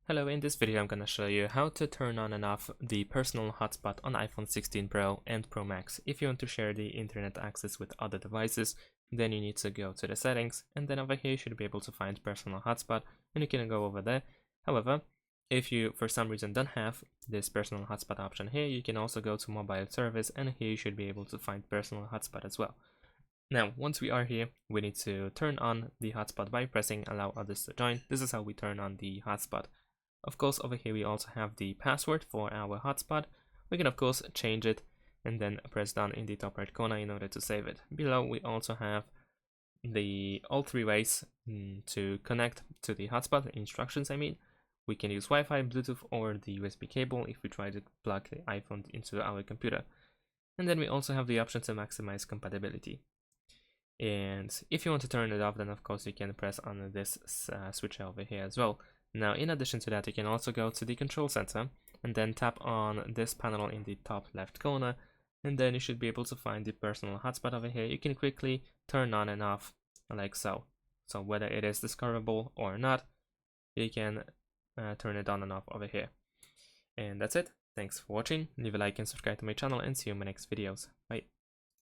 Hello, in this video I'm gonna show you how to turn on and off the personal hotspot on iPhone 16 Pro and Pro Max. If you want to share the internet access with other devices, then you need to go to the settings, and then over here you should be able to find personal hotspot, and you can go over there. However, if you for some reason don't have this personal hotspot option here, you can also go to mobile service, and here you should be able to find personal hotspot as well. Now, once we are here, we need to turn on the hotspot by pressing allow others to join. This is how we turn on the hotspot. Of course, over here we also have the password for our hotspot. We can of course change it and then press down in the top right corner in order to save it. Below we also have all three ways to connect to the hotspot, instructions I mean. We can use Wi-Fi, Bluetooth, or the USB cable if we try to plug the iPhone into our computer. And then we also have the option to maximize compatibility. And if you want to turn it off, then of course you can press on this switch over here as well. Now, in addition to that, you can also go to the control center and then tap on this panel in the top left corner, and then you should be able to find the personal hotspot over here. You can quickly turn on and off like so. So whether it is discoverable or not, you can turn it on and off over here. And that's it. Thanks for watching. Leave a like and subscribe to my channel, and see you in my next videos. Bye.